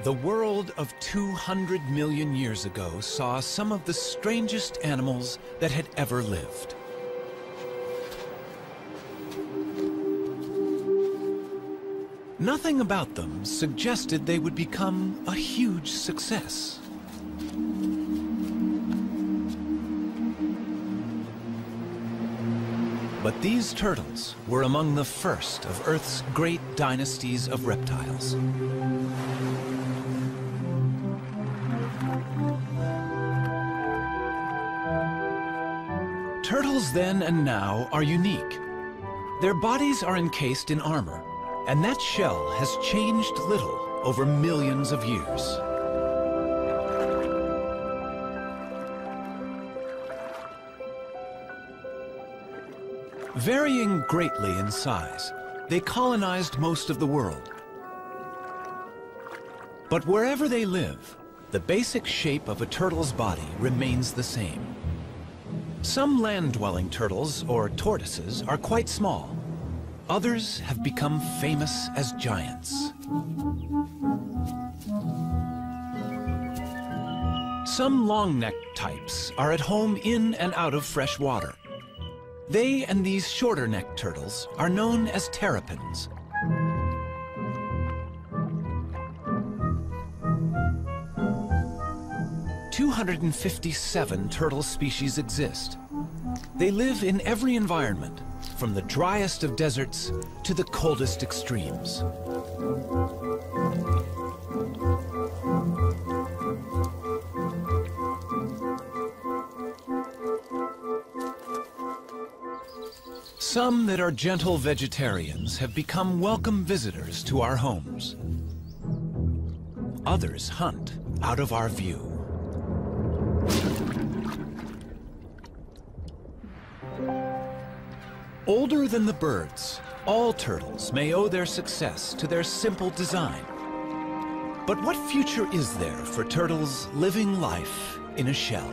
The world of 200 million years ago saw some of the strangest animals that had ever lived. Nothing about them suggested they would become a huge success. But these turtles were among the first of Earth's great dynasties of reptiles. Turtles then and now are unique. Their bodies are encased in armor, and that shell has changed little over millions of years. Varying greatly in size, they colonized most of the world. But wherever they live, the basic shape of a turtle's body remains the same. Some land-dwelling turtles, or tortoises, are quite small. Others have become famous as giants. Some long-necked types are at home in and out of fresh water. They and these shorter-necked turtles are known as terrapins. "257 turtle species exist. They live in every environment, from the driest of deserts to the coldest extremes. Some that are gentle vegetarians have become welcome visitors to our homes. Others hunt out of our view. Older than the birds, all turtles may owe their success to their simple design. But what future is there for turtles living life in a shell?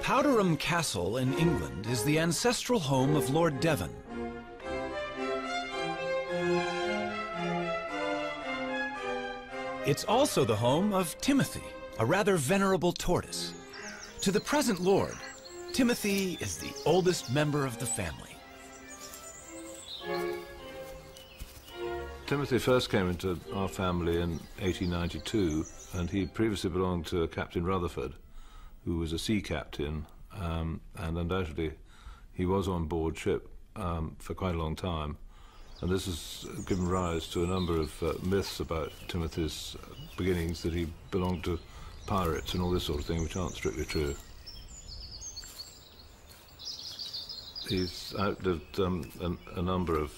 Powderham Castle in England is the ancestral home of Lord Devon. It's also the home of Timothy, a rather venerable tortoise. To the present lord, Timothy is the oldest member of the family. Timothy first came into our family in 1892, and he previously belonged to Captain Rutherford, who was a sea captain, and undoubtedly he was on board ship for quite a long time. And this has given rise to a number of myths about Timothy's beginnings, that he belonged to pirates and all this sort of thing, which aren't strictly true. He's outlived a number of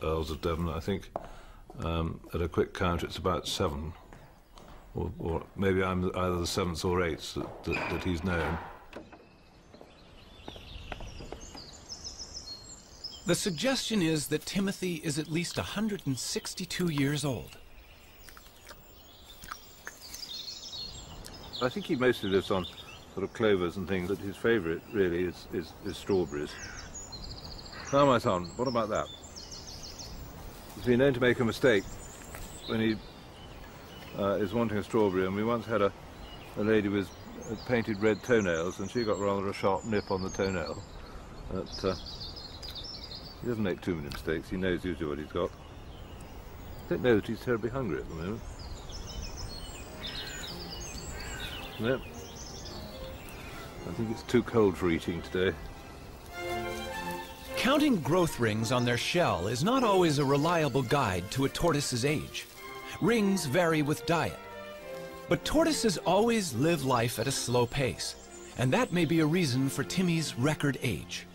Earls of Devon. I think at a quick count it's about 7. Or maybe I'm either the 7th or 8th that he's known. The suggestion is that Timothy is at least 162 years old. I think he mostly lives on sort of clovers and things, but his favourite really is strawberries. Now, my son, what about that? He's been known to make a mistake when he is wanting a strawberry, and we once had a lady with painted red toenails, and she got rather a sharp nip on the toenail. But he doesn't make too many mistakes. He knows usually what he's got. I don't know that he's terribly hungry at the moment. No. I think it's too cold for eating today. Counting growth rings on their shell is not always a reliable guide to a tortoise's age. Rings vary with diet. But tortoises always live life at a slow pace, and that may be a reason for Timmy's record age.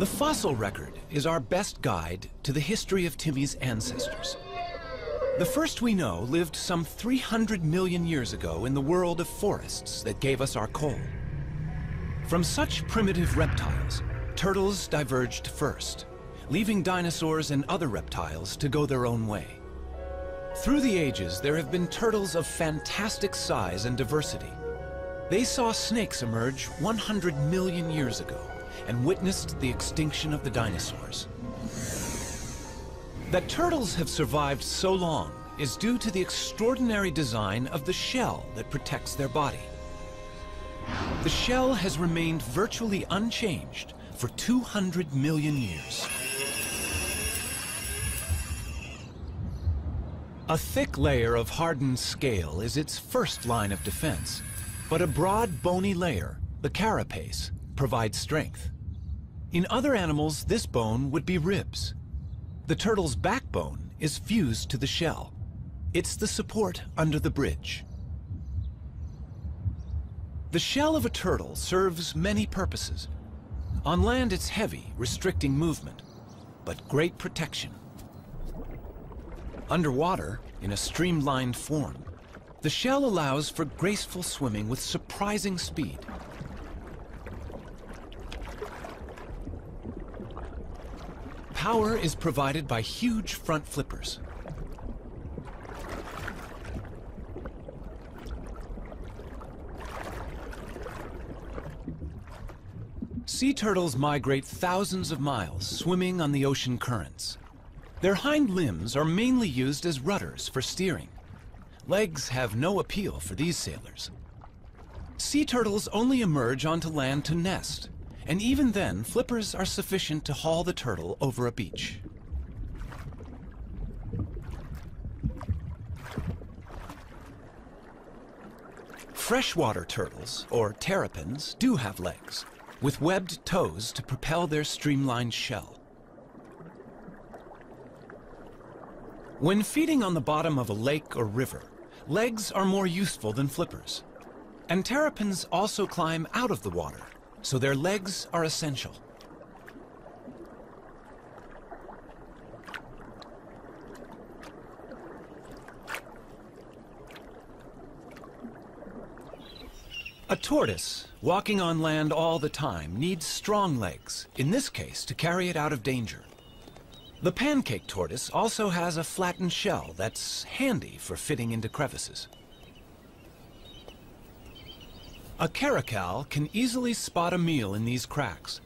The fossil record is our best guide to the history of Timmy's ancestors. The first we know lived some 300 million years ago in the world of forests that gave us our coal. From such primitive reptiles, turtles diverged first, leaving dinosaurs and other reptiles to go their own way. Through the ages, there have been turtles of fantastic size and diversity. They saw snakes emerge 100 million years ago and witnessed the extinction of the dinosaurs. That turtles have survived so long is due to the extraordinary design of the shell that protects their body. The shell has remained virtually unchanged for 200 million years. A thick layer of hardened scale is its first line of defense, but a broad, bony layer, the carapace, provides strength. In other animals, this bone would be ribs. The turtle's backbone is fused to the shell. It's the support under the bridge. The shell of a turtle serves many purposes. On land, it's heavy, restricting movement, but great protection. Underwater, in a streamlined form, the shell allows for graceful swimming with surprising speed. Power is provided by huge front flippers. Sea turtles migrate thousands of miles, swimming on the ocean currents. Their hind limbs are mainly used as rudders for steering. Legs have no appeal for these sailors. Sea turtles only emerge onto land to nest, and even then, flippers are sufficient to haul the turtle over a beach. Freshwater turtles, or terrapins, do have legs, with webbed toes to propel their streamlined shell. When feeding on the bottom of a lake or river, legs are more useful than flippers. And terrapins also climb out of the water, so their legs are essential. A tortoise, walking on land all the time, needs strong legs, in this case to carry it out of danger. The pancake tortoise also has a flattened shell that's handy for fitting into crevices. A caracal can easily spot a meal in these cracks,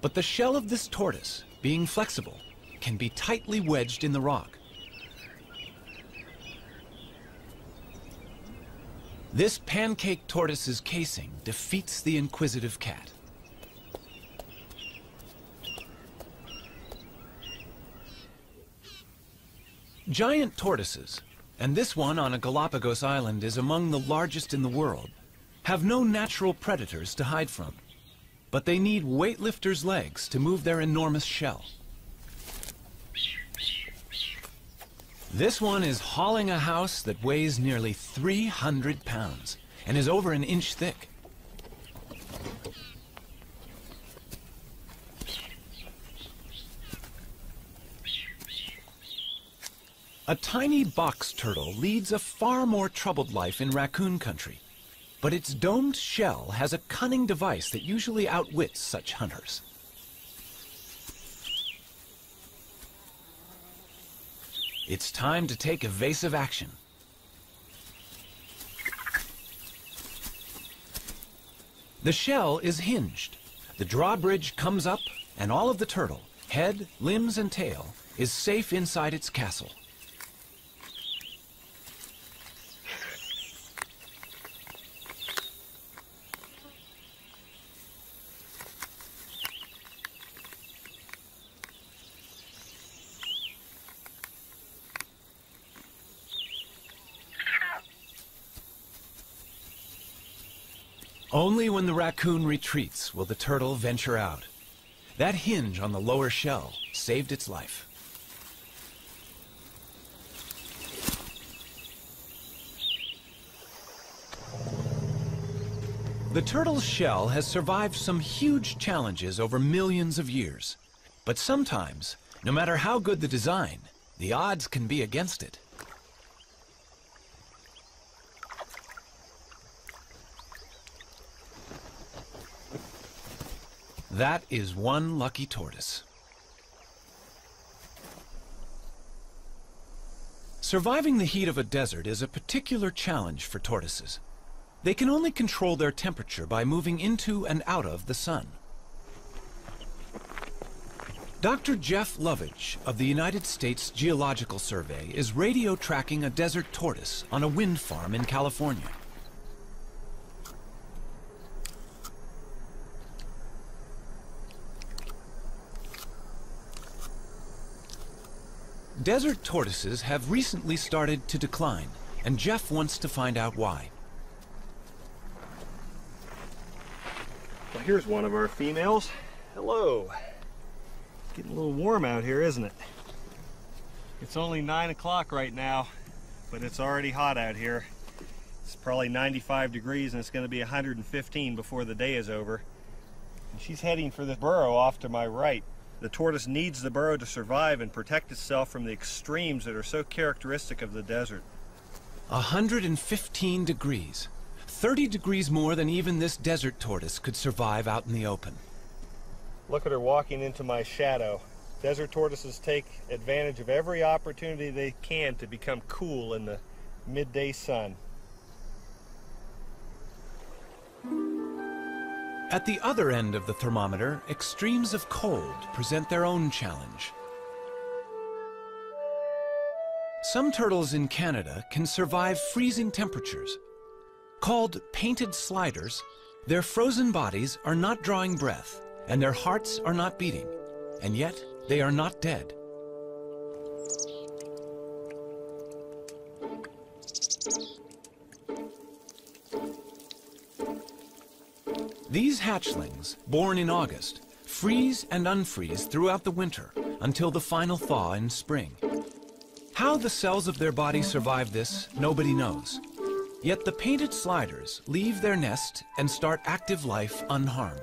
but the shell of this tortoise, being flexible, can be tightly wedged in the rock. This pancake tortoise's casing defeats the inquisitive cat. Giant tortoises, and this one on a Galapagos island is among the largest in the world, have no natural predators to hide from, but they need weightlifters' legs to move their enormous shell. This one is hauling a house that weighs nearly 300 pounds and is over an inch thick. A tiny box turtle leads a far more troubled life in raccoon country, but its domed shell has a cunning device that usually outwits such hunters. It's time to take evasive action. The shell is hinged. The drawbridge comes up, and all of the turtle, head, limbs, and tail, is safe inside its castle. Only when the raccoon retreats will the turtle venture out. That hinge on the lower shell saved its life. The turtle's shell has survived some huge challenges over millions of years. But sometimes, no matter how good the design, the odds can be against it. That is one lucky tortoise. Surviving the heat of a desert is a particular challenge for tortoises. They can only control their temperature by moving into and out of the sun. Dr. Jeff Lovage of the United States Geological Survey is radio tracking a desert tortoise on a wind farm in California. Desert tortoises have recently started to decline, and Jeff wants to find out why. Well, here's one of our females. Hello. Getting a little warm out here, isn't it? It's only 9 o'clock right now, but it's already hot out here. It's probably 95 degrees and it's going to be 115 before the day is over. And she's heading for the burrow off to my right. The tortoise needs the burrow to survive and protect itself from the extremes that are so characteristic of the desert. 115 degrees. 30 degrees more than even this desert tortoise could survive out in the open. Look at her walking into my shadow. Desert tortoises take advantage of every opportunity they can to become cool in the midday sun. At the other end of the thermometer, extremes of cold present their own challenge. Some turtles in Canada can survive freezing temperatures. Called painted sliders, their frozen bodies are not drawing breath, and their hearts are not beating, and yet they are not dead. These hatchlings, born in August, freeze and unfreeze throughout the winter until the final thaw in spring. How the cells of their body survive this, nobody knows. Yet the painted sliders leave their nest and start active life unharmed.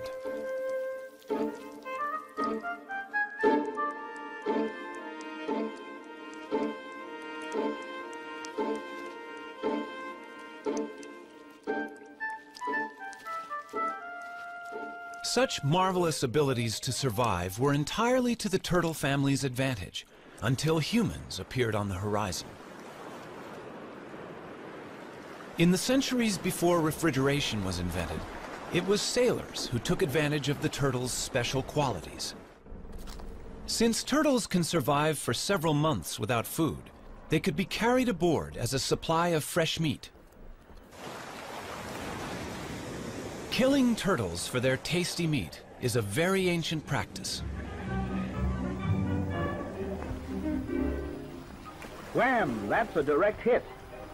Such marvelous abilities to survive were entirely to the turtle family's advantage, until humans appeared on the horizon. In the centuries before refrigeration was invented, it was sailors who took advantage of the turtle's special qualities. Since turtles can survive for several months without food, they could be carried aboard as a supply of fresh meat. Killing turtles for their tasty meat is a very ancient practice. Wham! That's a direct hit.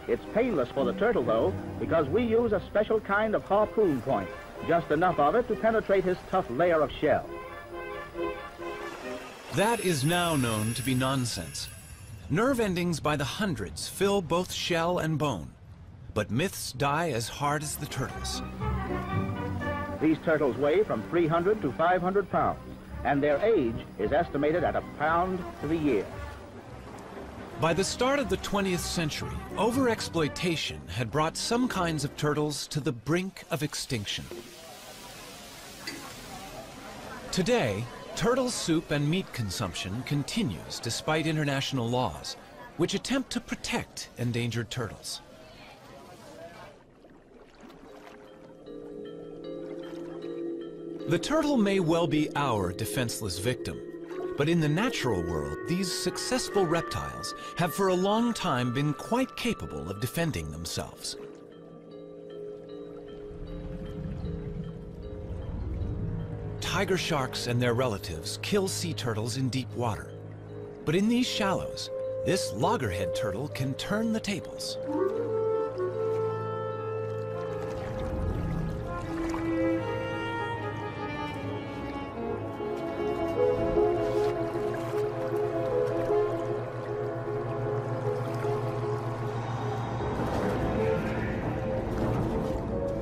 It's painless for the turtle, though, because we use a special kind of harpoon point, just enough of it to penetrate his tough layer of shell. That is now known to be nonsense. Nerve endings by the hundreds fill both shell and bone, but myths die as hard as the turtles. These turtles weigh from 300 to 500 pounds, and their age is estimated at 1 pound to the year. By the start of the 20th century, overexploitation had brought some kinds of turtles to the brink of extinction. Today, turtle soup and meat consumption continues despite international laws, which attempt to protect endangered turtles. The turtle may well be our defenseless victim, but in the natural world, these successful reptiles have for a long time been quite capable of defending themselves. Tiger sharks and their relatives kill sea turtles in deep water. But in these shallows, this loggerhead turtle can turn the tables.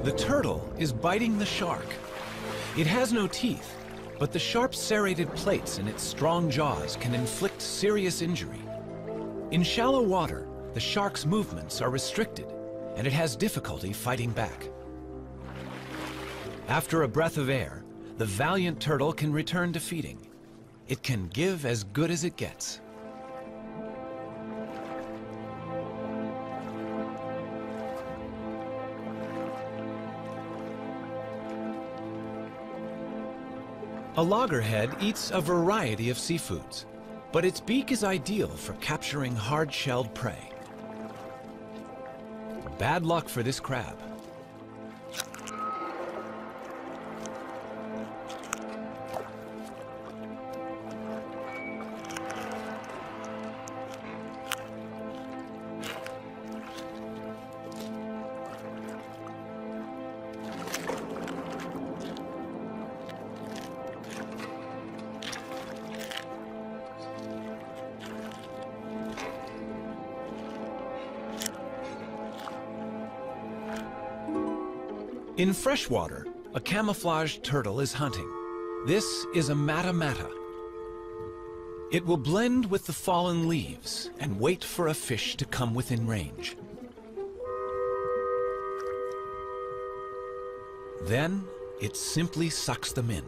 The turtle is biting the shark. It has no teeth, but the sharp serrated plates in its strong jaws can inflict serious injury. In shallow water, the shark's movements are restricted, and it has difficulty fighting back. After a breath of air, the valiant turtle can return to feeding. It can give as good as it gets. A loggerhead eats a variety of seafoods, but its beak is ideal for capturing hard-shelled prey. Bad luck for this crab. In freshwater, a camouflaged turtle is hunting. This is a mata. It will blend with the fallen leaves and wait for a fish to come within range. Then, it simply sucks them in.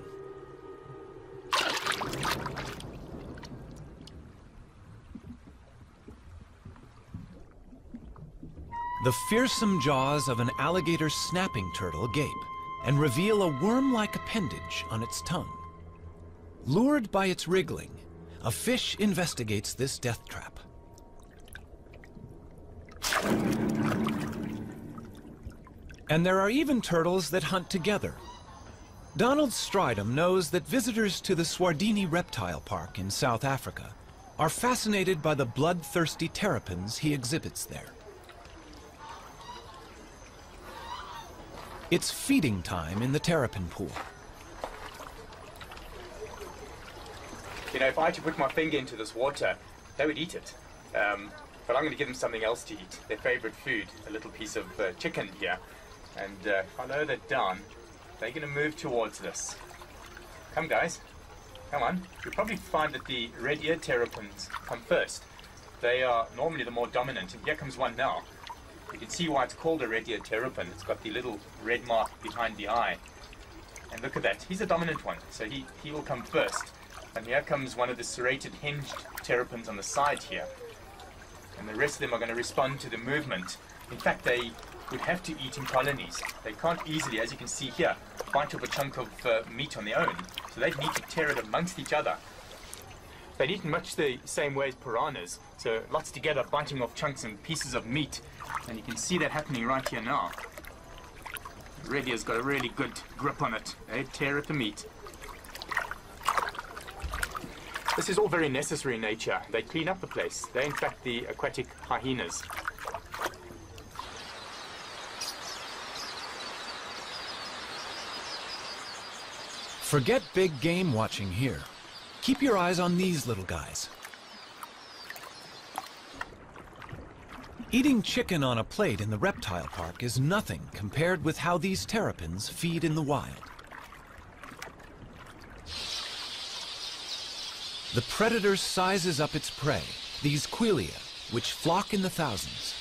The fearsome jaws of an alligator snapping turtle gape and reveal a worm-like appendage on its tongue. Lured by its wriggling, a fish investigates this death trap. And there are even turtles that hunt together. Donald Stridham knows that visitors to the Swardini Reptile Park in South Africa are fascinated by the bloodthirsty terrapins he exhibits there. It's feeding time in the terrapin pool. You know, if I had to put my finger into this water, they would eat it. But I'm going to give them something else to eat, their favorite food, a little piece of chicken here. And if I lower that down, they're going to move towards this. Come, guys. Come on. You'll probably find that the red-eared terrapins come first. They are normally the more dominant, and here comes one now. You can see why it's called a red-eared terrapin. It's got the little red mark behind the eye. And look at that. He's a dominant one, so he will come first. And here comes one of the serrated hinged terrapins on the side here. And the rest of them are going to respond to the movement. In fact, they would have to eat in colonies. They can't easily, as you can see here, bite off a chunk of meat on their own. So they need to tear it amongst each other. They'd eat in much the same way as piranhas. So lots together, biting off chunks and pieces of meat. And you can see that happening right here now. Red ear's got a really good grip on it. They tear at the meat. This is all very necessary in nature. They clean up the place. They're in fact the aquatic hyenas. Forget big game watching here. Keep your eyes on these little guys. Eating chicken on a plate in the reptile park is nothing compared with how these terrapins feed in the wild. The predator sizes up its prey, these quelea, which flock in the thousands.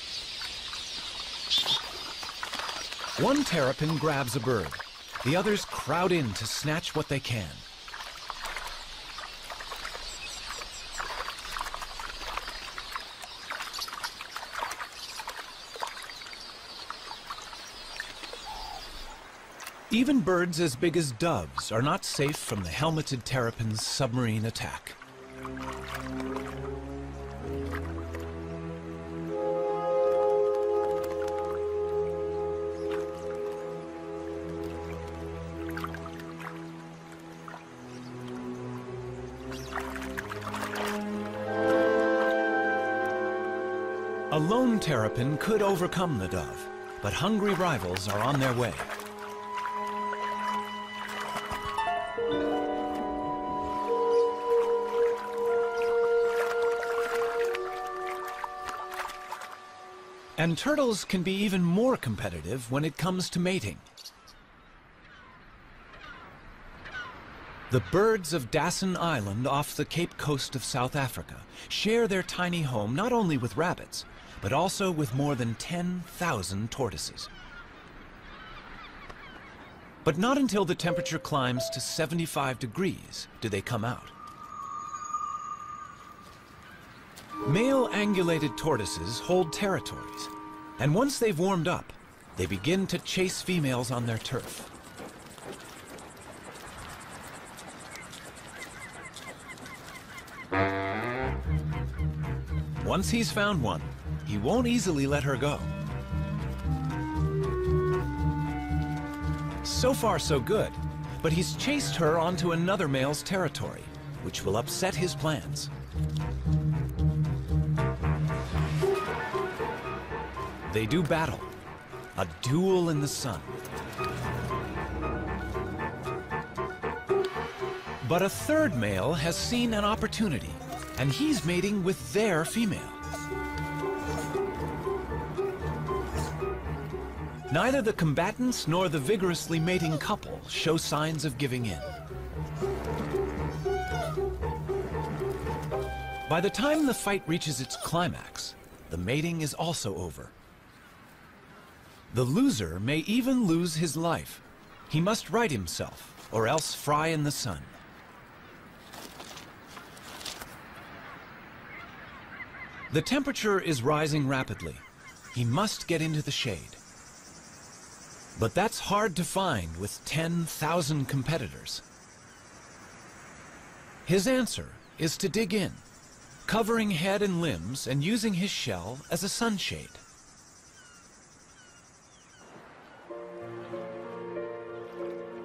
One terrapin grabs a bird. The others crowd in to snatch what they can. Even birds as big as doves are not safe from the helmeted terrapin's submarine attack. A lone terrapin could overcome the dove, but hungry rivals are on their way. And turtles can be even more competitive when it comes to mating. The birds of Dassin Island off the Cape Coast of South Africa share their tiny home not only with rabbits, but also with more than 10,000 tortoises. But not until the temperature climbs to 75 degrees do they come out. Male angulated tortoises hold territories, and once they've warmed up, they begin to chase females on their turf. Once he's found one, he won't easily let her go. So far, so good, but he's chased her onto another male's territory, which will upset his plans. They do battle, a duel in the sun. But a third male has seen an opportunity, and he's mating with their female. Neither the combatants nor the vigorously mating couple show signs of giving in. By the time the fight reaches its climax, the mating is also over. The loser may even lose his life. He must right himself, or else fry in the sun. The temperature is rising rapidly. He must get into the shade. But that's hard to find with 10,000 competitors. His answer is to dig in, covering head and limbs and using his shell as a sunshade.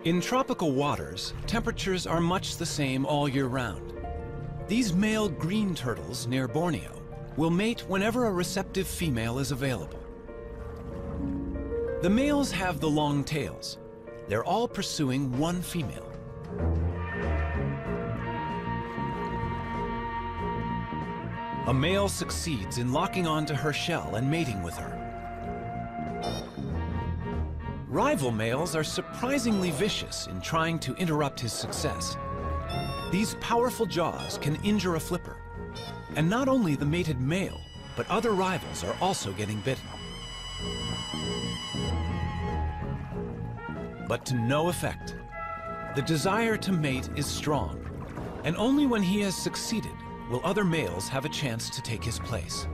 In tropical waters, temperatures are much the same all year round. These male green turtles near Borneo will mate whenever a receptive female is available. The males have the long tails. They're all pursuing one female. A male succeeds in locking onto her shell and mating with her. Rival males are surprisingly vicious in trying to interrupt his success. These powerful jaws can injure a flipper. And not only the mated male, but other rivals are also getting bitten. But to no effect. The desire to mate is strong, and only when he has succeeded will other males have a chance to take his place.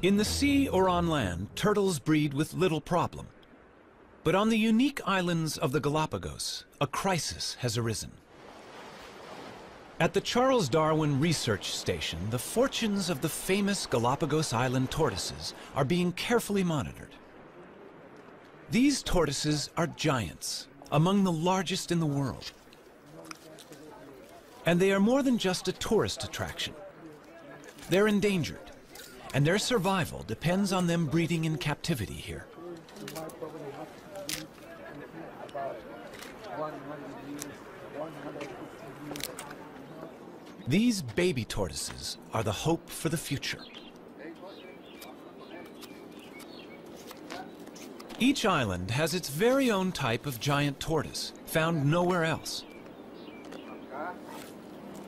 In the sea or on land, turtles breed with little problem. But on the unique islands of the Galapagos, a crisis has arisen. At the Charles Darwin Research Station, the fortunes of the famous Galapagos Island tortoises are being carefully monitored. These tortoises are giants, among the largest in the world. And they are more than just a tourist attraction. They're endangered, and their survival depends on them breeding in captivity here. These baby tortoises are the hope for the future. Each island has its very own type of giant tortoise, found nowhere else.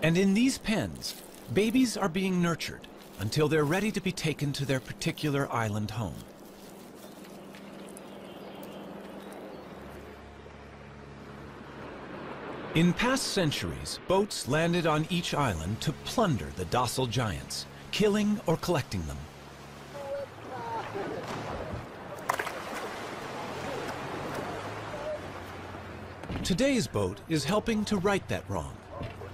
And in these pens, babies are being nurtured until they're ready to be taken to their particular island home. In past centuries, boats landed on each island to plunder the docile giants, killing or collecting them. Today's boat is helping to right that wrong,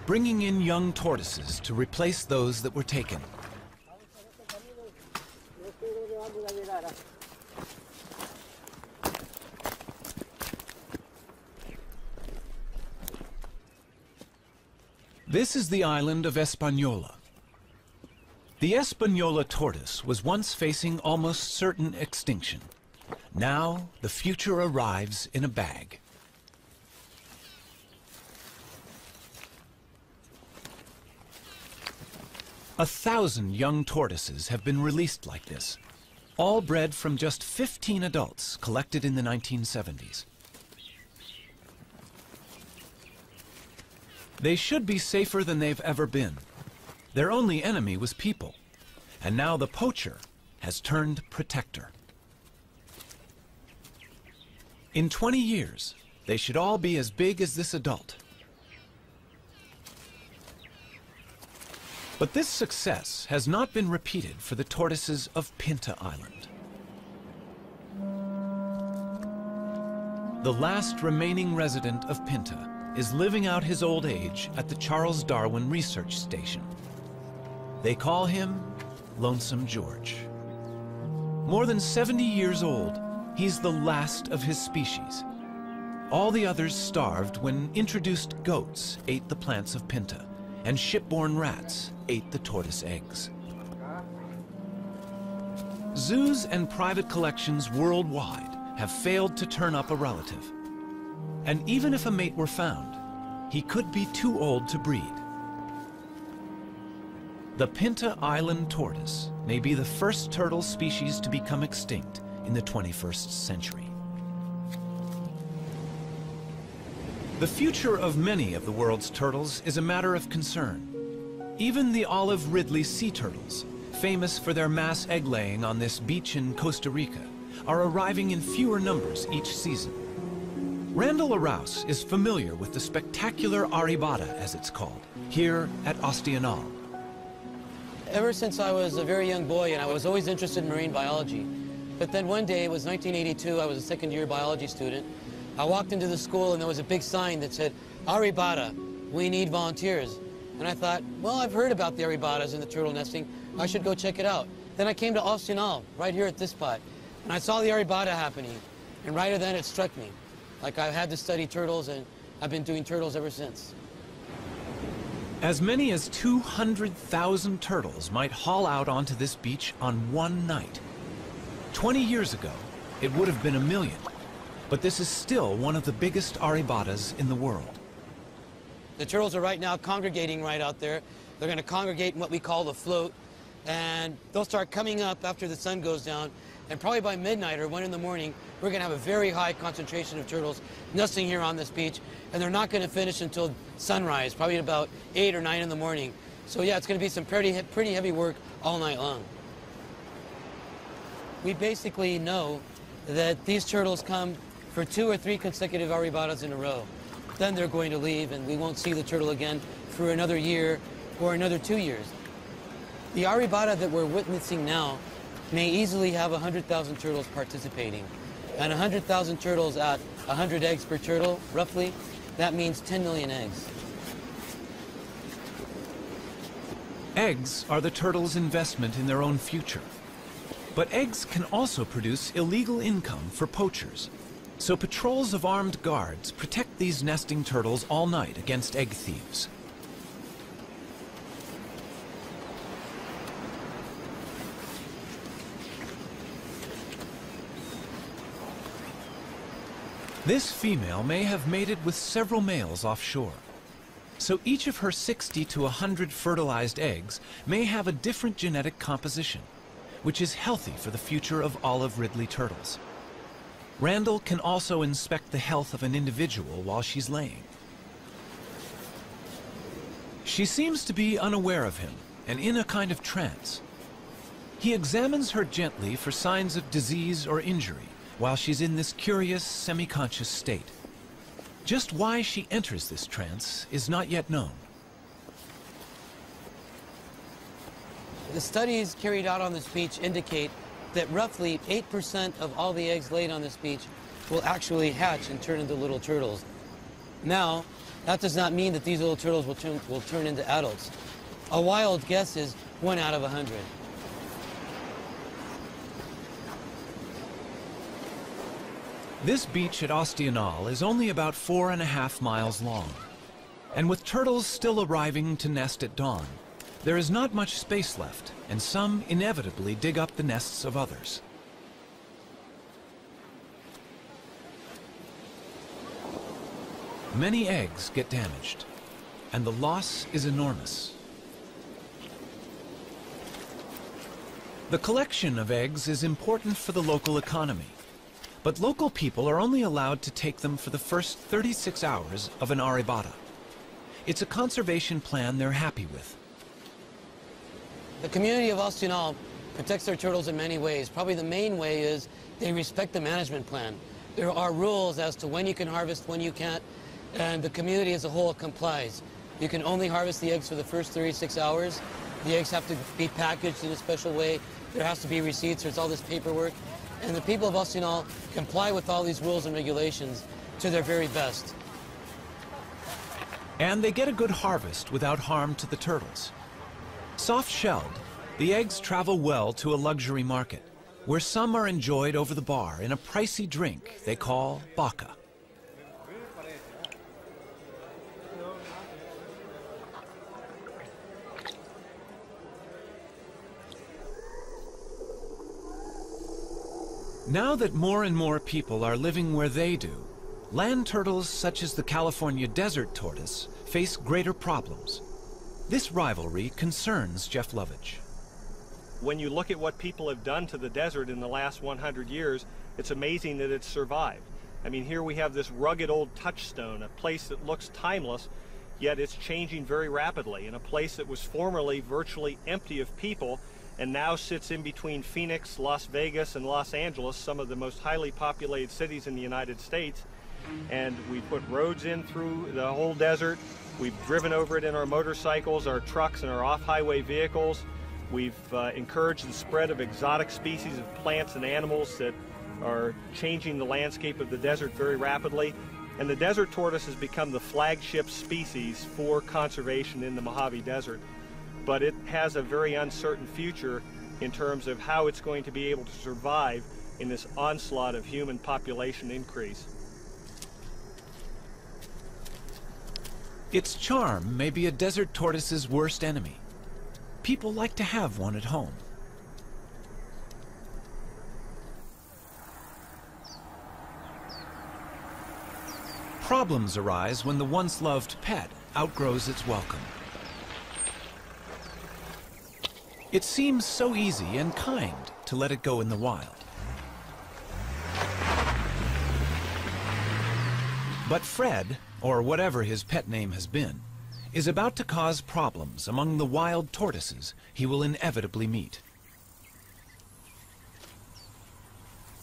bringing in young tortoises to replace those that were taken. This is the island of Hispaniola. The Espanola tortoise was once facing almost certain extinction. Now, the future arrives in a bag. A 1,000 young tortoises have been released like this, all bred from just 15 adults collected in the 1970s. They should be safer than they've ever been. Their only enemy was people, and now the poacher has turned protector. In 20 years, they should all be as big as this adult. But this success has not been repeated for the tortoises of Pinta Island. The last remaining resident of Pinta is living out his old age at the Charles Darwin Research Station. They call him Lonesome George. More than 70 years old, he's the last of his species. All the others starved when introduced goats ate the plants of Pinta, and shipborne rats ate the tortoise eggs. Zoos and private collections worldwide have failed to turn up a relative. And even if a mate were found, he could be too old to breed. The Pinta Island tortoise may be the first turtle species to become extinct in the 21st century. The future of many of the world's turtles is a matter of concern. Even the olive Ridley sea turtles, famous for their mass egg-laying on this beach in Costa Rica, are arriving in fewer numbers each season. Randall Araus is familiar with the spectacular aribata, as it's called, here at Osteonal. Ever since I was a very young boy, and I was always interested in marine biology. But then one day, it was 1982, I was a second-year biology student. I walked into the school and there was a big sign that said, Aribata, we need volunteers. And I thought, well, I've heard about the aribatas and the turtle nesting. I should go check it out. Then I came to Osteonal, right here at this spot, and I saw the aribata happening. And right then it struck me. Like I had to study turtles, and I've been doing turtles ever since. As many as 200,000 turtles might haul out onto this beach on one night. 20 years ago, it would have been 1 million, but this is still one of the biggest aribatas in the world. The turtles are right now congregating right out there. They're going to congregate in what we call the float, and they'll start coming up after the sun goes down, and probably by midnight or 1 in the morning, we're going to have a very high concentration of turtles nesting here on this beach, and they're not going to finish until sunrise, probably about 8 or 9 in the morning. So yeah, it's going to be some pretty heavy work all night long. We basically know that these turtles come for 2 or 3 consecutive aribatas in a row. Then they're going to leave, and we won't see the turtle again for another year or another 2 years. The aribata that we're witnessing now may easily have 100,000 turtles participating. And 100,000 turtles at 100 eggs per turtle, roughly, that means 10 million eggs. Eggs are the turtles' investment in their own future. But eggs can also produce illegal income for poachers. So patrols of armed guards protect these nesting turtles all night against egg thieves. This female may have mated with several males offshore. So each of her 60 to 100 fertilized eggs may have a different genetic composition, which is healthy for the future of olive Ridley turtles. Randall can also inspect the health of an individual while she's laying. She seems to be unaware of him and in a kind of trance. He examines her gently for signs of disease or injury while she's in this curious, semi-conscious state. Just why she enters this trance is not yet known. The studies carried out on this beach indicate that roughly 8% of all the eggs laid on this beach will actually hatch and turn into little turtles. Now, that does not mean that these little turtles will turn into adults. A wild guess is 1 out of 100. This beach at Osteonal is only about 4.5 miles long. And with turtles still arriving to nest at dawn, There is not much space left, and some inevitably dig up the nests of others. Many eggs get damaged, and the loss is enormous. The collection of eggs is important for the local economy, but local people are only allowed to take them for the first 36 hours of an aribata. It's a conservation plan they're happy with. The community of Oceanal protects their turtles in many ways. Probably the main way is they respect the management plan. There are rules as to when you can harvest, when you can't, and the community as a whole complies. You can only harvest the eggs for the first 36 hours. The eggs have to be packaged in a special way. There has to be receipts. There's all this paperwork. And the people of Oceanal comply with all these rules and regulations to their very best. And they get a good harvest without harm to the turtles. Soft-shelled, the eggs travel well to a luxury market, where some are enjoyed over the bar in a pricey drink they call baka. Now that more and more people are living where they do, land turtles such as the California desert tortoise face greater problems. This rivalry concerns Jeff Lovage. When you look at what people have done to the desert in the last 100 years, it's amazing that it's survived. I mean, here we have this rugged old touchstone, a place that looks timeless, yet it's changing very rapidly, in a place that was formerly virtually empty of people and now sits in between Phoenix, Las Vegas, and Los Angeles, some of the most highly populated cities in the United States. And we put roads in through the whole desert. We've driven over it in our motorcycles, our trucks, and our off-highway vehicles. We've encouraged the spread of exotic species of plants and animals that are changing the landscape of the desert very rapidly. And the desert tortoise has become the flagship species for conservation in the Mojave Desert. But it has a very uncertain future in terms of how it's going to be able to survive in this onslaught of human population increase. Its charm may be a desert tortoise's worst enemy. People like to have one at home. Problems arise when the once loved pet outgrows its welcome. It seems so easy and kind to let it go in the wild. But Fred, or whatever his pet name has been, is about to cause problems among the wild tortoises he will inevitably meet.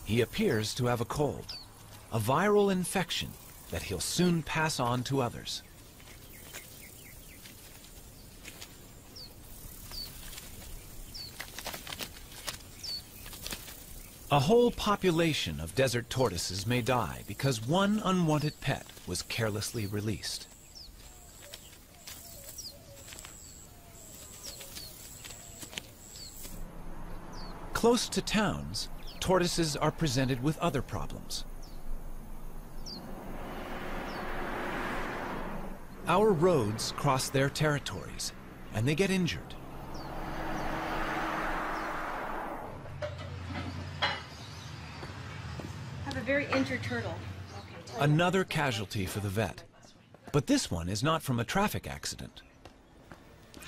He appears to have a cold, a viral infection that he'll soon pass on to others. A whole population of desert tortoises may die because one unwanted pet was carelessly released. Close to towns, tortoises are presented with other problems. Our roads cross their territories, and they get injured. Very injured turtle. Another casualty for the vet. But this one is not from a traffic accident.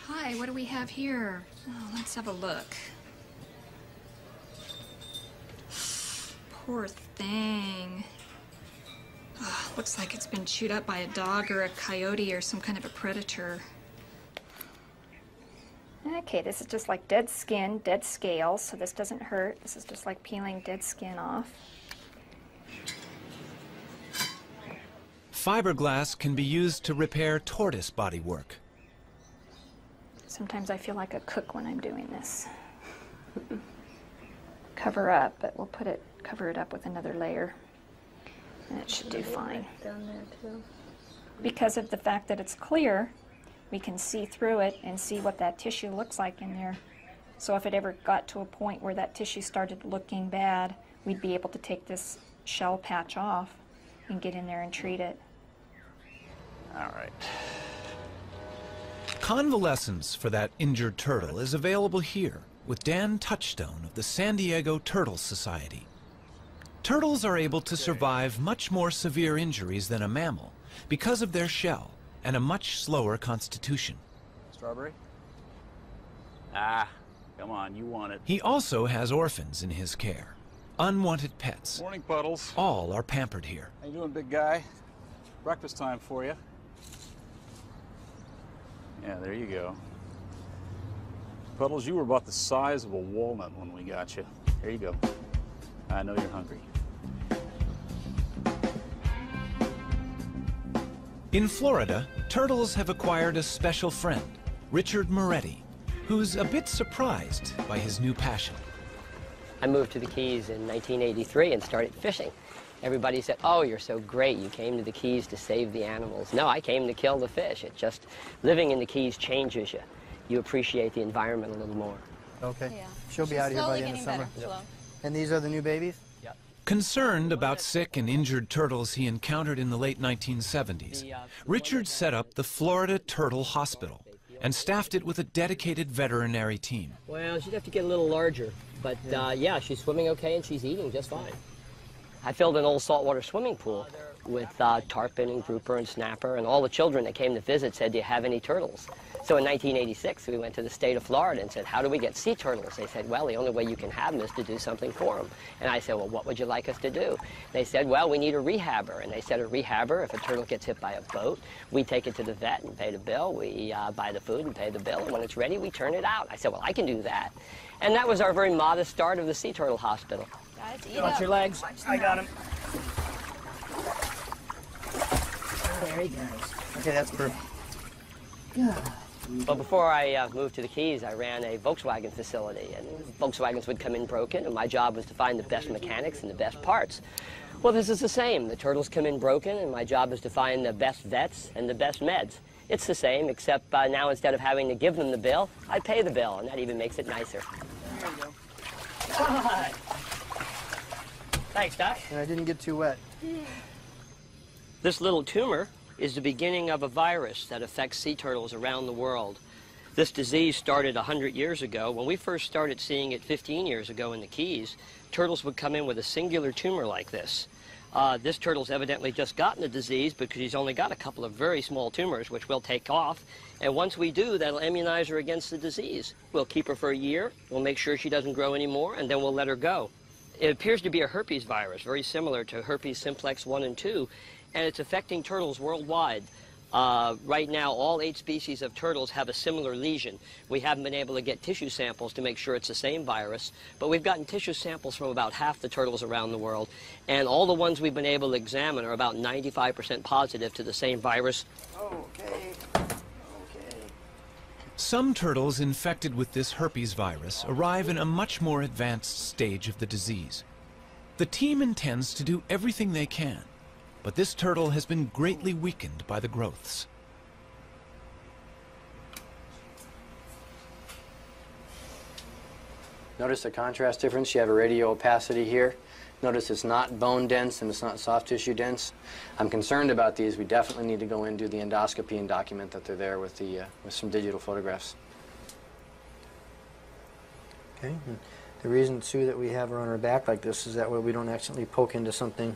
Hi, what do we have here? Oh, let's have a look. Poor thing. Oh, looks like it's been chewed up by a dog or a coyote or some kind of a predator. Okay, this is just like dead skin, dead scales, so this doesn't hurt. This is just like peeling dead skin off. Fiberglass can be used to repair tortoise bodywork. Sometimes I feel like a cook when I'm doing this. Cover up, but we'll cover it up with another layer, and it should do fine. Down there too. Because of the fact that it's clear, we can see through it and see what that tissue looks like in there. So if it ever got to a point where that tissue started looking bad, we'd be able to take this shell patch off and get in there and treat it. All right. Convalescence for that injured turtle is available here with Dan Touchstone of the San Diego Turtle Society. Turtles are able to survive much more severe injuries than a mammal because of their shell and a much slower constitution. Strawberry? Ah, come on, you want it. He also has orphans in his care, unwanted pets. Morning, Puddles. All are pampered here. How you doing, big guy? Breakfast time for you. Yeah, there you go. Puddles, you were about the size of a walnut when we got you. Here you go. I know you're hungry. In Florida, turtles have acquired a special friend, Richard Moretti, who's a bit surprised by his new passion. I moved to the Keys in 1983 and started fishing. Everybody said, "Oh, you're so great. You came to the Keys to save the animals." No, I came to kill the fish. It just, living in the Keys changes you. You appreciate the environment a little more. Okay. Yeah. She'll be out of here by the end of summer. And these are the new babies? Yep. Concerned about sick and injured turtles he encountered in the late 1970s, Richard set up the Florida Turtle Hospital and staffed it with a dedicated veterinary team. Well, she'd have to get a little larger, but yeah, she's swimming okay and she's eating just fine. I filled an old saltwater swimming pool with tarpon and grouper and snapper, and all the children that came to visit said, "Do you have any turtles?" So in 1986, we went to the state of Florida and said, "How do we get sea turtles?" They said, "Well, the only way you can have them is to do something for them." And I said, "Well, what would you like us to do?" They said, "Well, we need a rehabber." And they said, "A rehabber, if a turtle gets hit by a boat, we take it to the vet and pay the bill. We buy the food and pay the bill, and when it's ready, we turn it out." I said, "Well, I can do that." And that was our very modest start of the Sea Turtle Hospital. Guys, Watch your legs. I got him. There he goes. Okay, that's perfect. Well, before I moved to the Keys, I ran a Volkswagen facility, and Volkswagens would come in broken, and my job was to find the best mechanics and the best parts. Well, this is the same. The turtles come in broken, and my job is to find the best vets and the best meds. It's the same, except now instead of having to give them the bill, I pay the bill, and that even makes it nicer. There you go. Hi. Thanks, Doc. And I didn't get too wet. This little tumor is the beginning of a virus that affects sea turtles around the world. This disease started 100 years ago. When we first started seeing it 15 years ago in the Keys, turtles would come in with a singular tumor like this. This turtle's evidently just gotten the disease because he's only got a couple of very small tumors, which we'll take off. And once we do, that'll immunize her against the disease. We'll keep her for a year, we'll make sure she doesn't grow anymore, and then we'll let her go. It appears to be a herpes virus, very similar to herpes simplex 1 and 2, and it's affecting turtles worldwide. Right now, all 8 species of turtles have a similar lesion. We haven't been able to get tissue samples to make sure it's the same virus, but we've gotten tissue samples from about half the turtles around the world, and all the ones we've been able to examine are about 95% positive to the same virus. Okay. Some turtles infected with this herpes virus arrive in a much more advanced stage of the disease. The team intends to do everything they can, but this turtle has been greatly weakened by the growths. Notice the contrast difference. You have a radio opacity here. Notice it's not bone dense and it's not soft tissue dense. I'm concerned about these. We definitely need to go in and do the endoscopy and document that they're there with some digital photographs. Okay. And the reason, too, that we have her on her back like this is that way we don't accidentally poke into something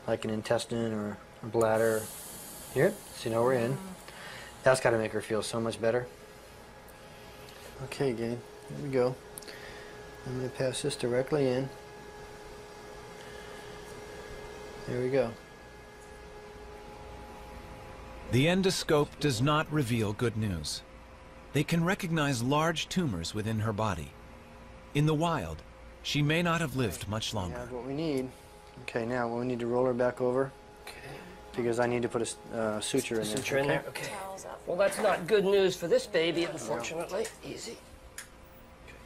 like an intestine or a bladder. Here, see, now we're in. That's got to make her feel so much better. Okay, gang, here we go. I'm going to pass this directly in. There we go. The endoscope does not reveal good news. They can recognize large tumors within her body. In the wild, she may not have lived much longer. We have what we need. Okay, now we need to roll her back over. Okay. Because I need to put a suture in there. Suture in there? Okay. Well, that's not good news for this baby, unfortunately. Easy.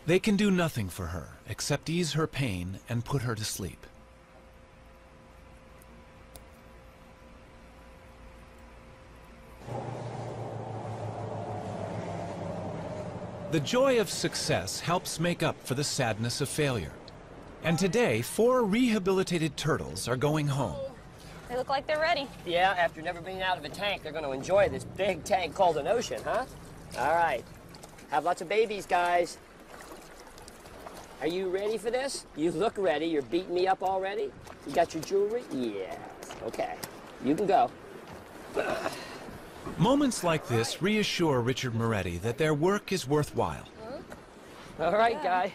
They can do nothing for her except ease her pain and put her to sleep. The joy of success helps make up for the sadness of failure. And today, 4 rehabilitated turtles are going home. They look like they're ready. Yeah, after never being out of a tank, they're going to enjoy this big tank called an ocean, huh? All right. Have lots of babies, guys. Are you ready for this? You look ready. You're beating me up already? You got your jewelry? Yes. Okay. You can go. Moments like this reassure Richard Moretti that their work is worthwhile. All right, Guy.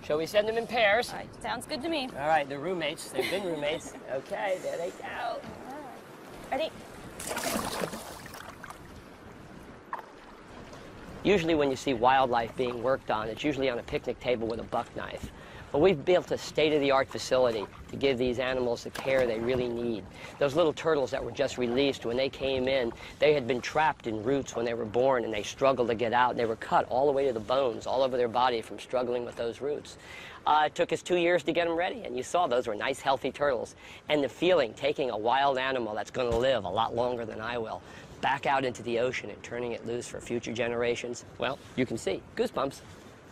Shall we send them in pairs? All right, sounds good to me. All right, they're roommates. They've been roommates. Okay, there they go. Ready? Usually when you see wildlife being worked on, it's usually on a picnic table with a buck knife. But we've built a state-of-the-art facility to give these animals the care they really need. Those little turtles that were just released, when they came in, they had been trapped in roots when they were born, and they struggled to get out. And they were cut all the way to the bones, all over their body from struggling with those roots. It took us 2 years to get them ready, and you saw those were nice, healthy turtles. And the feeling, taking a wild animal that's going to live a lot longer than I will, back out into the ocean and turning it loose for future generations, well, you can see, goosebumps.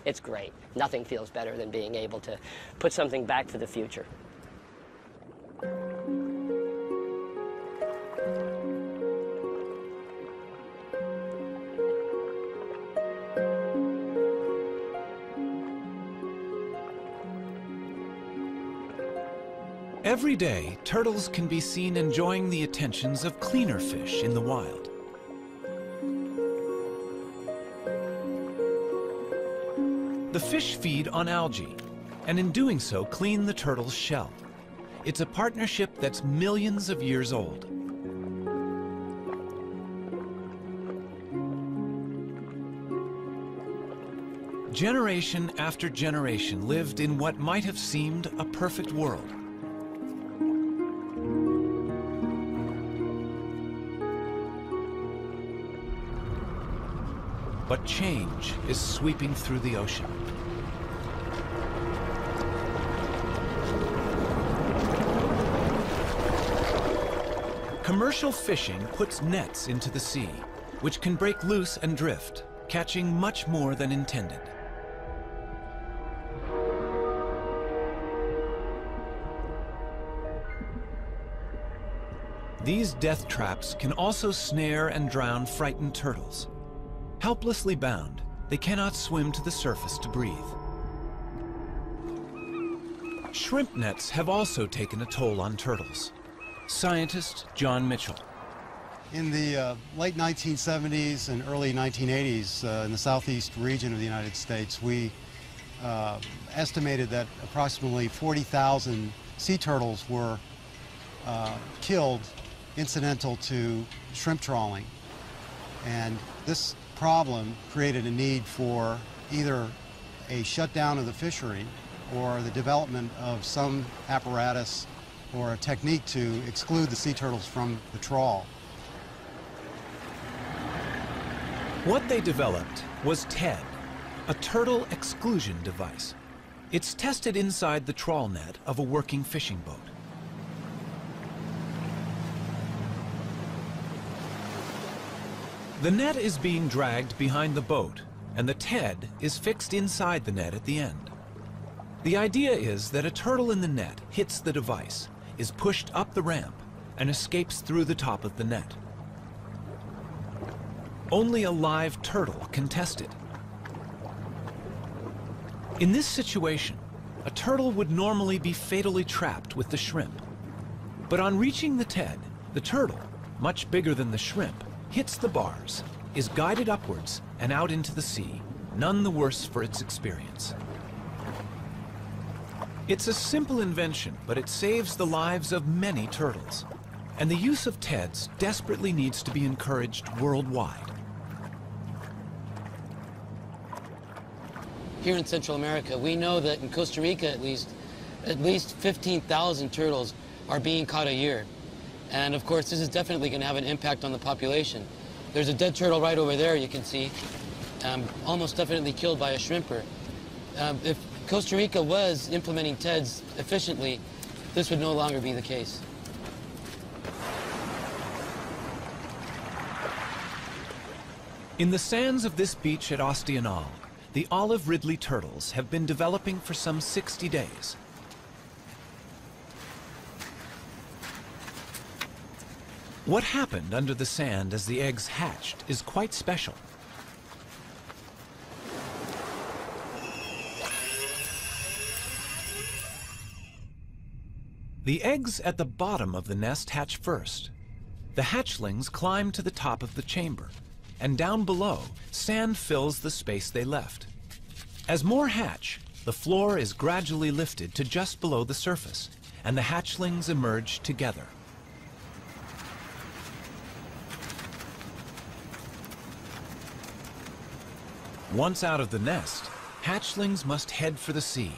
It's great. Nothing feels better than being able to put something back for the future. Every day, turtles can be seen enjoying the attentions of cleaner fish in the wild. The fish feed on algae, and in doing so, clean the turtle's shell. It's a partnership that's millions of years old. Generation after generation lived in what might have seemed a perfect world. But change is sweeping through the ocean. Commercial fishing puts nets into the sea, which can break loose and drift, catching much more than intended. These death traps can also snare and drown frightened turtles. Helplessly bound, they cannot swim to the surface to breathe. Shrimp nets have also taken a toll on turtles. Scientist John Mitchell. In the late 1970s and early 1980s in the southeast region of the United States, we estimated that approximately 40,000 sea turtles were killed incidental to shrimp trawling. And this problem created a need for either a shutdown of the fishery or the development of some apparatus or a technique to exclude the sea turtles from the trawl. What they developed was TED, a turtle exclusion device. It's tested inside the trawl net of a working fishing boat. The net is being dragged behind the boat, and the TED is fixed inside the net at the end. The idea is that a turtle in the net hits the device, is pushed up the ramp, and escapes through the top of the net. Only a live turtle can test it. In this situation, a turtle would normally be fatally trapped with the shrimp. But on reaching the TED, the turtle, much bigger than the shrimp, hits the bars, is guided upwards and out into the sea, none the worse for its experience. It's a simple invention, but it saves the lives of many turtles. And the use of TEDs desperately needs to be encouraged worldwide. Here in Central America, we know that in Costa Rica at least 15,000 turtles are being caught a year. And of course, this is definitely going to have an impact on the population. There's a dead turtle right over there, you can see, almost definitely killed by a shrimper. If Costa Rica was implementing TEDs efficiently, this would no longer be the case. In the sands of this beach at Ostional, the olive Ridley turtles have been developing for some 60 days. What happened under the sand as the eggs hatched is quite special. The eggs at the bottom of the nest hatch first. The hatchlings climb to the top of the chamber, and down below, sand fills the space they left. As more hatch, the floor is gradually lifted to just below the surface, and the hatchlings emerge together. Once out of the nest, hatchlings must head for the sea.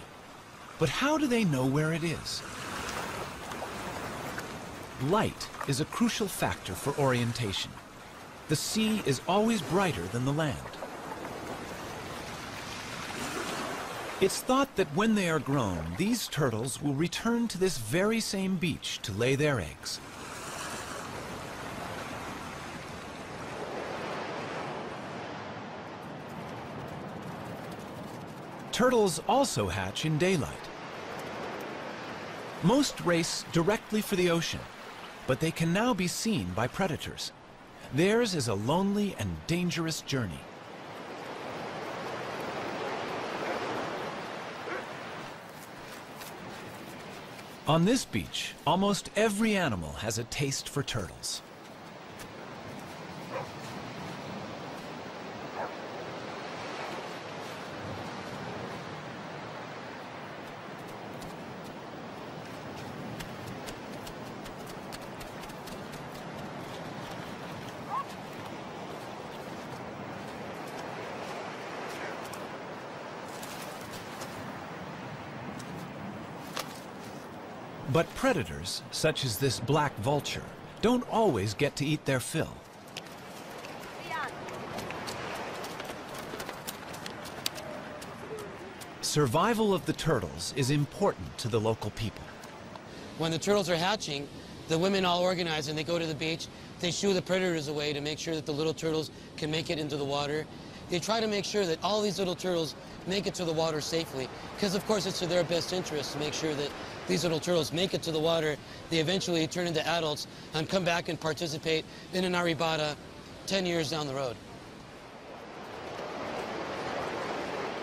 But how do they know where it is? Light is a crucial factor for orientation. The sea is always brighter than the land. It's thought that when they are grown, these turtles will return to this very same beach to lay their eggs. Turtles also hatch in daylight. Most race directly for the ocean, but they can now be seen by predators. Theirs is a lonely and dangerous journey. On this beach, almost every animal has a taste for turtles. But predators, such as this black vulture, don't always get to eat their fill. Survival of the turtles is important to the local people. When the turtles are hatching, the women all organize and they go to the beach. They shoo the predators away to make sure that the little turtles can make it into the water. They try to make sure that all these little turtles make it to the water safely, because of course it's to their best interest to make sure that these little turtles make it to the water. They eventually turn into adults and come back and participate in an arribada 10 years down the road.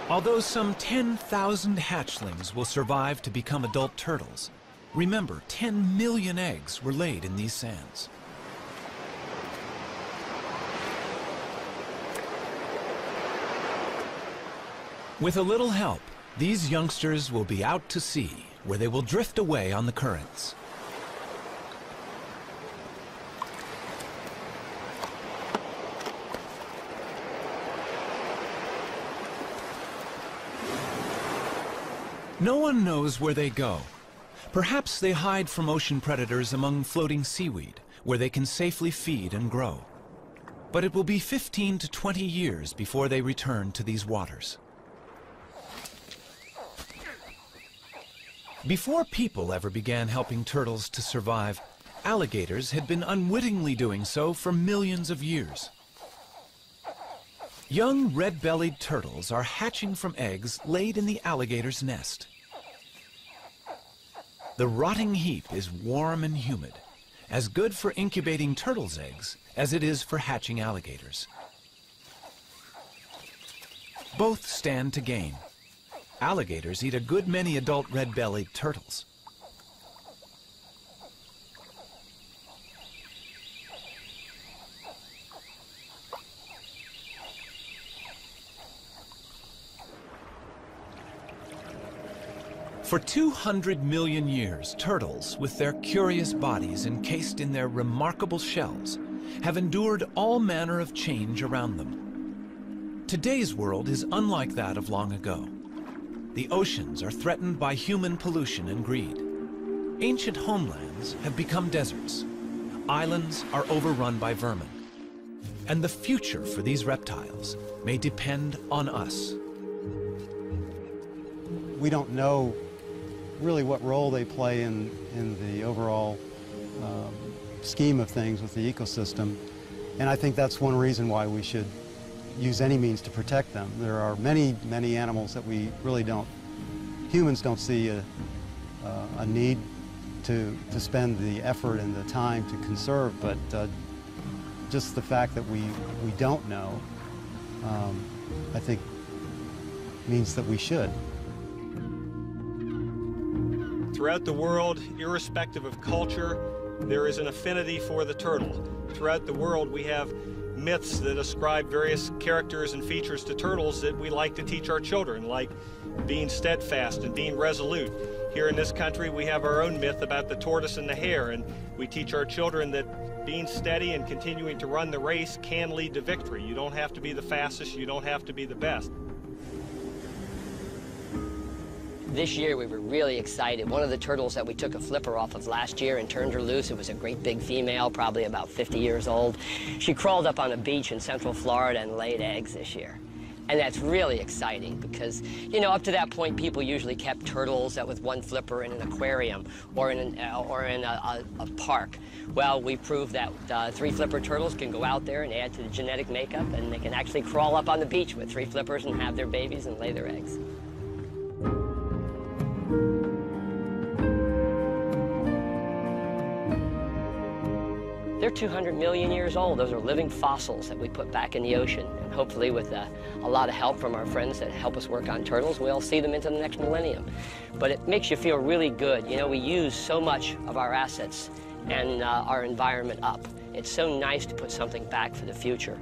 Although some 10,000 hatchlings will survive to become adult turtles, remember 10 million eggs were laid in these sands. With a little help, these youngsters will be out to sea, where they will drift away on the currents. No one knows where they go. Perhaps they hide from ocean predators among floating seaweed, where they can safely feed and grow. But it will be 15 to 20 years before they return to these waters. Before people ever began helping turtles to survive, alligators had been unwittingly doing so for millions of years. Young red-bellied turtles are hatching from eggs laid in the alligator's nest. The rotting heap is warm and humid, as good for incubating turtles' eggs as it is for hatching alligators. Both stand to gain. Alligators eat a good many adult red-bellied turtles. For 200 million years, turtles, with their curious bodies encased in their remarkable shells, have endured all manner of change around them. Today's world is unlike that of long ago. The oceans are threatened by human pollution and greed. Ancient homelands have become deserts. Islands are overrun by vermin. And the future for these reptiles may depend on us. We don't know really what role they play in the overall scheme of things with the ecosystem. And I think that's one reason why we should use any means to protect them. There are many, many animals that we really don't, humans don't see a need to spend the effort and the time to conserve, but just the fact that we don't know, I think, means that we should. Throughout the world, irrespective of culture, there is an affinity for the turtle. Throughout the world, we have myths that ascribe various characters and features to turtles that we like to teach our children, like being steadfast and being resolute. Here in this country, we have our own myth about the tortoise and the hare, and we teach our children that being steady and continuing to run the race can lead to victory. You don't have to be the fastest, you don't have to be the best. This year we were really excited. One of the turtles that we took a flipper off of last year and turned her loose, it was a great big female, probably about 50 years old. She crawled up on a beach in Central Florida and laid eggs this year. And that's really exciting because, you know, up to that point, people usually kept turtles with one flipper in an aquarium or in a park. Well, we proved that 3 flipper turtles can go out there and add to the genetic makeup, and they can actually crawl up on the beach with 3 flippers and have their babies and lay their eggs. They're 200 million years old. Those are living fossils that we put back in the ocean. And hopefully with a lot of help from our friends that help us work on turtles, we'll see them into the next millennium. But it makes you feel really good. You know, we use so much of our assets and our environment up. It's so nice to put something back for the future.